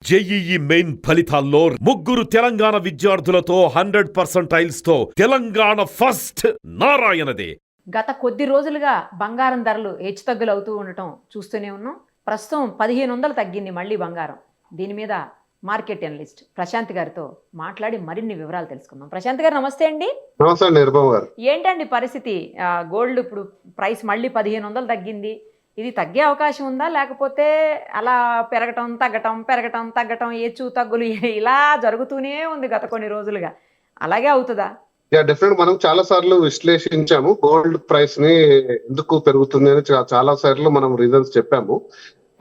JEE main ఫలితాల్లో ముగ్గురు తెలంగాణ విద్యార్థులతో 100% తో తెలంగాణ ఫస్ట్ నారాయణదే. గత కొద్ది రోజులుగా బంగారం ధరలు హెచ్చుతగ్గులు అవుతూ ఉండటం చూస్తూనే ఉన్నాం. ప్రస్తుతం 1500 తగ్గింది మళ్ళీ బంగారం. దీని మీద మార్కెట్ అనలిస్ట్ ప్రశాంత్ గారితో మాట్లాడి మరిన్ని వివరాలు తెలుసుకుందాం. ప్రశాంత్ గారు నమస్తే అండి. నమస్తే అండి నిర్భవ్ గారు. ఏంటండి పరిస్థితి? గోల్డ్ ఇప్పుడు ప్రైస్ మళ్ళీ 1500 తగ్గింది. ఇది తగ్గే అవకాశం ఉందా, లేకపోతే అలా పెరగటం తగ్గటం హెచ్చు తగ్గులు ఇలా జరుగుతూనే ఉంది గత కొన్ని రోజులుగా? అలాగే అవుతుందా? డెఫినెట్ మనం చాలా సార్లు విశ్లేషించాము గోల్డ్ ప్రైస్ ని ఎందుకు పెరుగుతుంది అని చాలా సార్లు మనం రీజన్స్ చెప్పాము.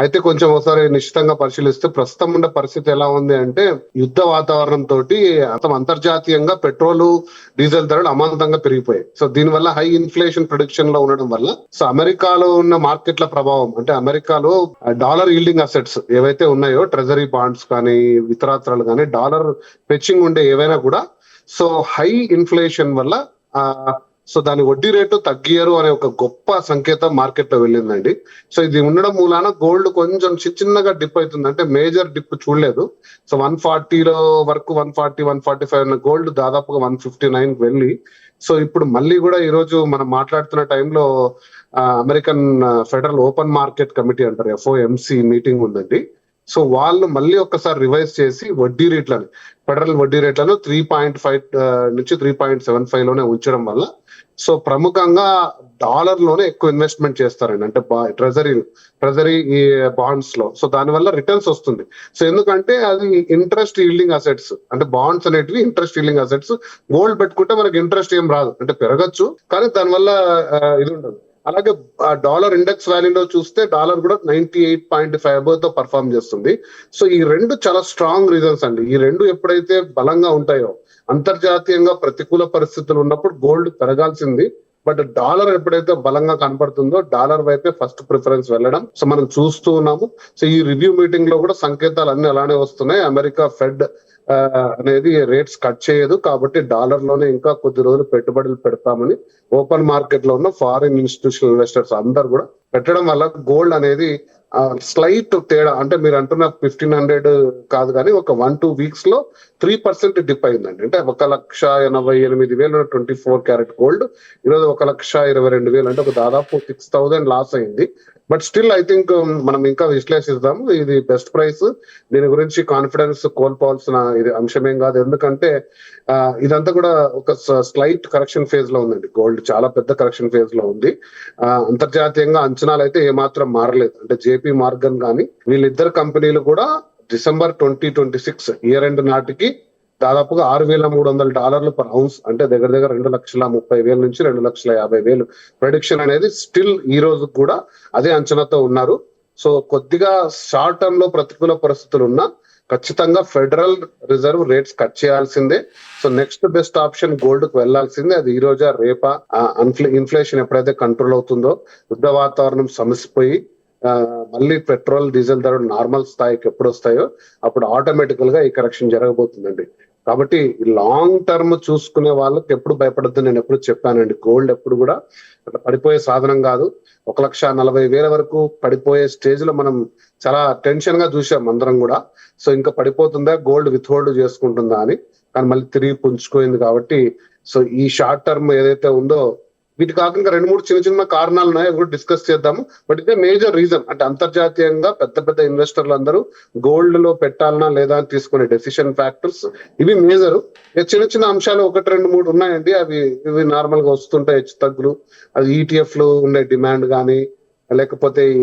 అయితే కొంచెం ఒకసారి నిశ్చితంగా పరిశీలిస్తే ప్రస్తుతం ఉన్న పరిస్థితి ఎలా ఉంది అంటే యుద్ధ వాతావరణం తోటి అంతర్జాతీయంగా పెట్రోల్ డీజిల్ ధరలు అమాంతంగా పెరిగిపోయాయి. సో దీనివల్ల హై ఇన్ఫ్లేషన్ ప్రొడిక్షన్ లో ఉండడం వల్ల సో అమెరికాలో ఉన్న మార్కెట్ల ప్రభావం అంటే అమెరికాలో డాలర్ ఈల్డింగ్ అసెట్స్ ఏవైతే ఉన్నాయో ట్రెజరీ బాండ్స్ కానీ ఇతరాత్రాలు కానీ డాలర్ ఫెచ్చింగ్ ఉండే ఏవైనా కూడా సో హై ఇన్ఫ్లేషన్ వల్ల సో దాని వడ్డీ రేటు తగ్గియరు అనే ఒక గొప్ప సంకేతం మార్కెట్ లో వెళ్ళిందండి. సో ఇది ఉండడం మూలాన గోల్డ్ కొంచెం చిన్నగా డిప్ అవుతుంది, అంటే మేజర్ డిప్ చూడలేదు. సో 140 వరకు 145 ఉన్న గోల్డ్ దాదాపుగా 159 వెళ్ళి సో ఇప్పుడు మళ్ళీ కూడా ఈ రోజు మనం మాట్లాడుతున్న టైంలో American federal open market committee అంటారు FOMC మీటింగ్ ఉందండి. సో వాళ్ళు మళ్ళీ ఒక్కసారి రివైజ్ చేసి ఫెడరల్ వడ్డీ రేట్లను 3.5 నుంచి 3.75 లోనే ఉంచడం వల్ల సో ప్రముఖంగా డాలర్ లోనే ఎక్కువ ఇన్వెస్ట్మెంట్ చేస్తారండి, అంటే ట్రెజరీ ఈ బాండ్స్ లో. సో దానివల్ల రిటర్న్స్ వస్తుంది. సో ఎందుకంటే అది ఇంట్రెస్ట్ ఈల్డింగ్ అసెట్స్, అంటే బాండ్స్ అనేటివి ఇంట్రెస్ట్ ఈల్డింగ్ అసెట్స్. గోల్డ్ పెట్టుకుంటే మనకి ఇంట్రెస్ట్ ఏం రాదు, అంటే పెరగచ్చు కానీ దానివల్ల ఇది ఉండదు. అలాగే డాలర్ ఇండెక్స్ వాల్యూలో చూస్తే డాలర్ కూడా 98.5 తో పర్ఫార్మ్ చేస్తుంది. సో ఈ రెండు చాలా స్ట్రాంగ్ రీజన్స్ అండి. ఈ రెండు ఎప్పుడైతే బలంగా ఉంటాయో అంతర్జాతీయంగా ప్రతికూల పరిస్థితులు ఉన్నప్పుడు గోల్డ్ పెరగాల్సింది. బట్ డాలర్ ఎప్పుడైతే బలంగా కనపడుతుందో డాలర్ వైపే ఫస్ట్ ప్రిఫరెన్స్ వెళ్ళడం సో మనం చూస్తూ ఉన్నాము. సో ఈ రివ్యూ మీటింగ్ లో కూడా సంకేతాలు అన్ని అలానే వస్తున్నాయి. అమెరికా ఫెడ్ అనేది రేట్స్ కట్ చేయదు కాబట్టి డాలర్ లోనే ఇంకా కొద్ది రోజులు పెట్టుబడులు పెడతామని ఓపెన్ మార్కెట్ లో ఉన్న ఫారిన్ ఇన్స్టిట్యూషనల్ ఇన్వెస్టర్స్ అందరు కూడా పెట్టడం వల్ల గోల్డ్ అనేది స్లైట్ తేడా, అంటే మీరు అంటున్న 1500 కాదు కానీ ఒక 1-2 వీక్స్ లో 3% డిప్ అయిందండి. అంటే 1,88,000 24 క్యారెట్ గోల్డ్ ఈరోజు 1,22,000, అంటే ఒక దాదాపు 6,000 లాస్ అయింది. బట్ స్టిల్ ఐ థింక్ మనం ఇంకా విశ్లేషిద్దాము, ఇది బెస్ట్ ప్రైస్. దీని గురించి కాన్ఫిడెన్స్ కోల్పోవాల్సిన ఇది అంశమేం కాదు. ఎందుకంటే ఇదంతా కూడా ఒక స్లైట్ కరెక్షన్ ఫేజ్ లో ఉందండి. గోల్డ్ చాలా పెద్ద కరెక్షన్ ఫేజ్ లో ఉంది. అంతర్జాతీయంగా అంచనాలు అయితే ఏమాత్రం మారలేదు. అంటే JP మార్గన్ కానీ వీళ్ళిద్దరు కంపెనీలు కూడా డిసెంబర్ 2026 ఇయర్ ఎండ్ నాటికి దాదాపుగా $6,300 పర్ ఔన్స్, అంటే దగ్గర 2,30,000 నుంచి 2,50,000 ప్రొడిక్షన్ అనేది స్టిల్ ఈ రోజు కూడా అదే అంచనాతో ఉన్నారు. సో కొద్దిగా షార్ట్ టర్మ్ లో ప్రతికూల పరిస్థితులు ఉన్నా ఖచ్చితంగా ఫెడరల్ రిజర్వ్ రేట్స్ కట్ చేయాల్సిందే. So next best option gold కు వెళ్లాల్సిందే. అది ఈ రోజా రేపా? ఇన్ఫ్లేషన్ ఎప్పుడైతే కంట్రోల్ అవుతుందో, యుద్ధ వాతావరణం సమసిపోయి మళ్ళీ పెట్రోల్ డీజిల్ ధరలు నార్మల్ స్థాయికి ఎప్పుడు వస్తాయో అప్పుడు ఆటోమేటికల్ గా ఈ కరెక్షన్ జరగబోతుందండి. కాబట్టి లాంగ్ టర్మ్ చూసుకునే వాళ్ళకి ఎప్పుడు భయపడద్దు, నేను ఎప్పుడు చెప్పానండి. గోల్డ్ ఎప్పుడు కూడా పడిపోయే సాధనం కాదు. 1,40,000 వరకు పడిపోయే స్టేజ్ లో మనం చాలా టెన్షన్ గా చూసాం అందరం కూడా. సో ఇంకా పడిపోతుందా, గోల్డ్ విత్ హోల్డ్ చేసుకుంటుందా అని, కానీ మళ్ళీ తిరిగి పుంజుకోయింది. కాబట్టి సో ఈ షార్ట్ టర్మ్ ఏదైతే ఉందో వీటి కాకుండా 2-3 చిన్న కారణాలు ఉన్నాయి, అవి కూడా డిస్కస్ చేద్దాము. బట్ ఇదే మేజర్ రీజన్, అంటే అంతర్జాతీయంగా పెద్ద ఇన్వెస్టర్లు అందరూ గోల్డ్ లో పెట్టాలనా లేదా అని తీసుకునే డెసిషన్ ఫ్యాక్టర్స్ ఇవి మేజర్. చిన్న అంశాలు 1-2-3 ఉన్నాయండి. ఇవి నార్మల్ గా వస్తుంటాయి హెచ్చు తగ్గులు. అది ETF లో ఉండే డిమాండ్ కానీ, లేకపోతే ఈ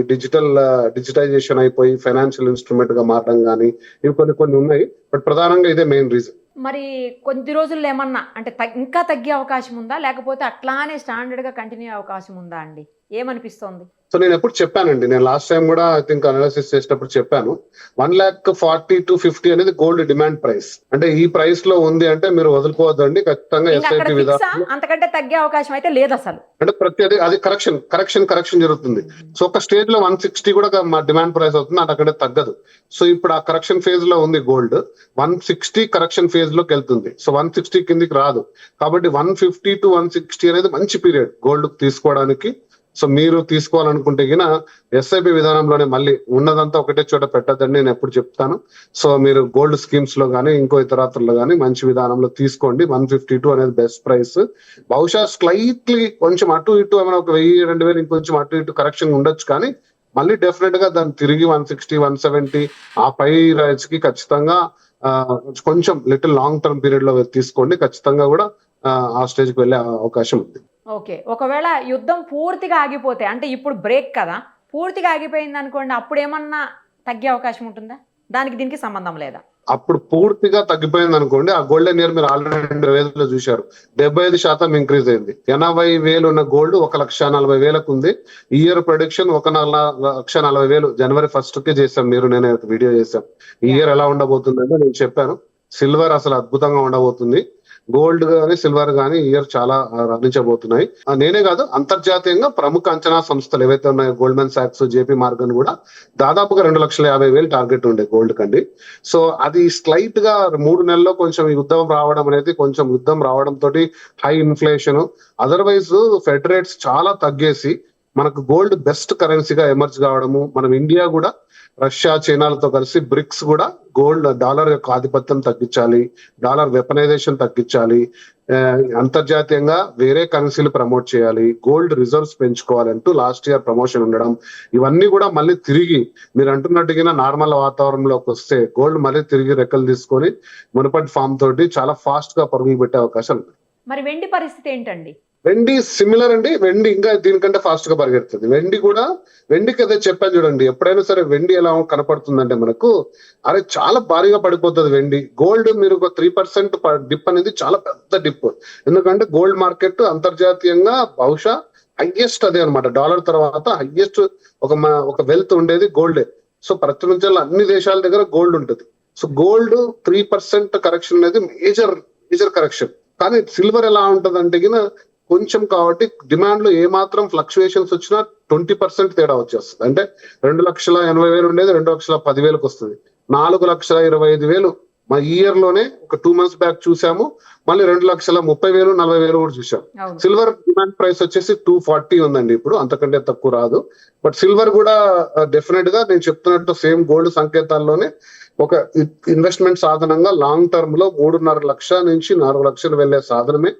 డిజిటైజేషన్ అయిపోయి ఫైనాన్షియల్ ఇన్స్ట్రుమెంట్ గా మారడం కానీ, ఇవి కొన్ని ఉన్నాయి. బట్ ప్రధానంగా ఇదే మెయిన్ రీజన్. మరి కొద్ది రోజుల్లో ఏమన్నా అంటే ఇంకా తగ్గే అవకాశం ఉందా, లేకపోతే అట్లానే స్టాండర్డ్ గా కంటిన్యూ అవకాశం ఉందా అండి? ఏమనిపిస్తోంది? సో నేను ఎప్పుడు చెప్పానండి, నేను లాస్ట్ టైం కూడా ఐ థింక్ అనాలిసిస్ చేసినప్పుడు చెప్పాను, 1,40,000 అనేది గోల్డ్ డిమాండ్ ప్రైస్. అంటే ఈ ప్రైస్ లో ఉంది అంటే మీరు వదులుకోవద్దండి, ఖచ్చితంగా SIP విధానం. అంతకంటే తగ్గే అవకాశం అయితే లేదు అసలు. అంటే ప్రతి అది కరెక్షన్ జరుగుతుంది. సో ఒక స్టేజ్ లో 160 కూడా మా డిమాండ్ ప్రైస్ అవుతుంది, అక్కడ తగ్గదు. సో ఇప్పుడు ఆ కరెక్షన్ ఫేజ్ లో ఉంది గోల్డ్. 160 కరెక్షన్ ఫేజ్ లోకి వెళ్తుంది. సో 160 కిందికి రాదు. కాబట్టి 150 to 160 అనేది మంచి పీరియడ్ గోల్డ్ తీసుకోవడానికి. సో మీరు తీసుకోవాలనుకుంటే గిన ఎస్ఐపి విధానంలోనే మళ్ళీ ఉన్నదంతా ఒకటే చోట పెట్టద్దని నేను ఎప్పుడు చెప్తాను. సో మీరు గోల్డ్ స్కీమ్స్ లో కానీ ఇంకో ఇతరాత్రుల్లో కానీ మంచి విధానంలో తీసుకోండి. 152 అనేది బెస్ట్ ప్రైస్. బహుశా స్లైట్లీ కొంచెం అటు ఇటు ఏమైనా ఒక 1000-2000 ఇంకొంచెం అటు ఇటు కరెక్షన్ ఉండొచ్చు, కానీ మళ్ళీ డెఫినెట్ గా దాన్ని తిరిగి 160-170 ఆ పై రైజ్ కి ఖచ్చితంగా కొంచెం లిటిల్ లాంగ్ టర్మ్ పీరియడ్ లో తీసుకోండి. ఖచ్చితంగా కూడా ఆ స్టేజ్ కి వెళ్ళే అవకాశం ఉంది. ఓకే, ఒకవేళ యుద్ధం పూర్తిగా ఆగిపోతే, అంటే ఇప్పుడు బ్రేక్ కదా, పూర్తిగా ఆగిపోయింది అనుకోండి, అప్పుడు ఏమన్నా తగ్గే అవకాశం ఉంటుందా? దానికి దీనికి సంబంధం లేదా? అప్పుడు పూర్తిగా తగ్గిపోయింది అనుకోండి, ఆ గోల్డెన్ ఇయర్ మీరు ఆల్రెడీ 2005లో చూశారు, 75% ఇంక్రీజ్ అయింది. 80,000 ఉన్న గోల్డ్ 1,40,000 ఉంది. ఈ ఇయర్ ప్రొడిక్షన్ 1,40,000 జనవరి 1st కి చేశాం, మీరు నేను వీడియో చేశాం. ఈ ఇయర్ ఎలా ఉండబోతుందంటే నేను చెప్పాను, సిల్వర్ అసలు అద్భుతంగా ఉండబోతుంది. గోల్డ్ గానీ సిల్వర్ గానీ ఇయర్ చాలా రాణించబోతున్నాయి. నేనే కాదు, అంతర్జాతీయంగా ప్రముఖ అంచనా సంస్థలు ఏవైతే ఉన్నాయో, గోల్డ్మెన్ సాక్స్, జేపీ మార్గన్ కూడా దాదాపుగా 2,50,000 టార్గెట్ ఉండే గోల్డ్ కండి. సో అది స్లైట్ గా 3 నెలల్లో కొంచెం యుద్ధం రావడం అనేది, కొంచెం యుద్ధం రావడం తోటి high inflation, otherwise fed rates చాలా తగ్గేసి మనకు గోల్డ్ బెస్ట్ కరెన్సీగా ఎమర్జ్ కావడము, మనం ఇండియా కూడా రష్యా, చైనాలతో కలిసి బ్రిక్స్ కూడా గోల్డ్ డాలర్ యొక్క ఆధిపత్యం తగ్గించాలి, డాలర్ వెపనైజేషన్ తగ్గించాలి, అంతర్జాతీయంగా వేరే కరెన్సీలు ప్రమోట్ చేయాలి, గోల్డ్ రిజర్వ్స్ పెంచుకోవాలంటూ లాస్ట్ ఇయర్ ప్రమోషన్ ఉండడం, ఇవన్నీ కూడా మళ్ళీ తిరిగి మీరు అంటున్నట్టుగా నార్మల్ వాతావరణంలోకి వస్తే గోల్డ్ మళ్ళీ తిరిగి రెక్కలు తీసుకొని మునుపటి ఫామ్ తోటి చాలా ఫాస్ట్ గా పరుగులు పెట్టే అవకాశం ఉంది. మరి వెండి పరిస్థితి ఏంటండి? వెండి సిమిలర్ అండి. వెండి ఇంకా దీనికంటే ఫాస్ట్ గా పరిగెడుతుంది. వెండికి అదే చెప్పాను చూడండి, ఎప్పుడైనా సరే వెండి ఎలా కనపడుతుందంటే మనకు, అరే చాలా భారీగా పడిపోతుంది వెండి. గోల్డ్ మీరు ఒక 3% డిప్ అనేది చాలా పెద్ద డిప్. ఎందుకంటే గోల్డ్ మార్కెట్ అంతర్జాతీయంగా బహుశా హైయెస్ట్ అదే అనమాట, డాలర్ తర్వాత హైయెస్ట్ ఒక వెల్త్ ఉండేది గోల్డే. సో ప్రపంచంలో అన్ని దేశాల దగ్గర గోల్డ్ ఉంటుంది. సో గోల్డ్ 3% కరెక్షన్ అనేది మేజర్ కరెక్షన్. కానీ సిల్వర్ ఎలా ఉంటది అంటే కొంచెం, కాబట్టి డిమాండ్ లో ఏమాత్రం ఫ్లక్చుయేషన్స్ వచ్చినా 20% తేడా వచ్చేస్తుంది. అంటే 2,80,000 ఉండేది 2,10,000 వస్తుంది. 4,25,000 మా ఇయర్ లోనే ఒక 2 months బ్యాక్ చూసాము. మళ్ళీ 2,30,000, 40,000 కూడా చూసాం. సిల్వర్ డిమాండ్ ప్రైస్ వచ్చేసి 240 ఉందండి ఇప్పుడు, అంతకంటే తక్కువ రాదు. బట్ సిల్వర్ కూడా డెఫినెట్ గా నేను చెప్తున్నట్టు సేమ్ గోల్డ్ సంకేతాల్లోనే ఒక ఇన్వెస్ట్మెంట్ సాధనంగా లాంగ్ టర్మ్ లో 3.5 లక్షల నుంచి 4 లక్షలు వెళ్లే సాధనమే.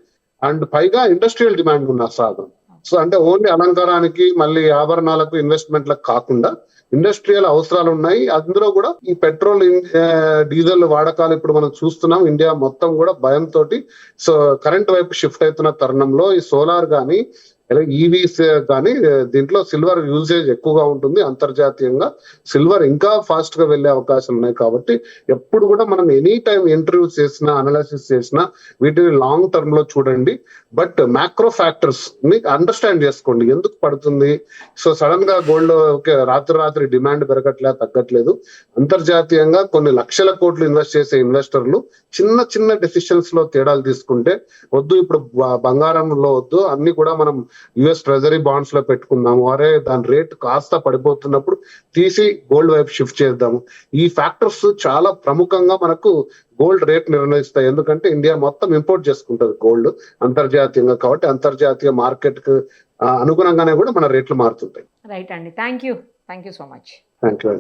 అండ్ పైగా ఇండస్ట్రియల్ డిమాండ్ ఉన్న సాధనం. సో అంటే ఓన్లీ అలంకారానికి మళ్ళీ ఆభరణాలకు ఇన్వెస్ట్మెంట్లకు కాకుండా ఇండస్ట్రియల్ అవసరాలు ఉన్నాయి. అందులో కూడా ఈ పెట్రోల్, డీజిల్ వాడకాలు ఇప్పుడు మనం చూస్తున్నాం. ఇండియా మొత్తం కూడా భయంతో సో కరెంట్ వైపు షిఫ్ట్ అవుతున్న తరుణంలో ఈ సోలార్ కానీ ఈవీస్ కానీ దీంట్లో సిల్వర్ యూసేజ్ ఎక్కువగా ఉంటుంది. అంతర్జాతీయంగా సిల్వర్ ఇంకా ఫాస్ట్ గా వెళ్లే అవకాశం ఉన్నాయి. కాబట్టి ఎప్పుడు కూడా మనం ఎనీ టైం ఇంటర్వ్యూ చేసినా, అనాలిసిస్ చేసినా వీటిని లాంగ్ టర్మ్ లో చూడండి. బట్ మ్యాక్రో ఫ్యాక్టర్స్ ని అండర్స్టాండ్ చేసుకోండి, ఎందుకు పడుతుంది. సో సడన్ గా గోల్డ్ రాత్రి డిమాండ్ తగ్గట్లేదు. అంతర్జాతీయంగా కొన్ని లక్షల కోట్లు ఇన్వెస్ట్ చేసే ఇన్వెస్టర్లు చిన్న డెసిషన్స్ లో తేడాలు తీసుకుంటే వద్దు, ఇప్పుడు బంగారంలో వద్దు, అన్ని కూడా మనం యుఎస్ ట్రెజరీ బాండ్స్ లో పెట్టుకుందాము, అరే దాని రేట్ కాస్త పడిపోతున్నప్పుడు తీసి గోల్డ్ వైపు షిఫ్ట్ చేద్దాము. ఈ ఫ్యాక్టర్స్ చాలా ప్రముఖంగా మనకు గోల్డ్ రేట్ నిర్ణయిస్తాయి. ఎందుకంటే ఇండియా మొత్తం ఇంపోర్ట్ చేసుకుంటది గోల్డ్ అంతర్జాతీయంగా, కాబట్టి అంతర్జాతీయ మార్కెట్ కు అనుగుణంగానే కూడా మన రేట్లు మారుతుంటాయి. రైట్ అండి, thank you so much. Thank you.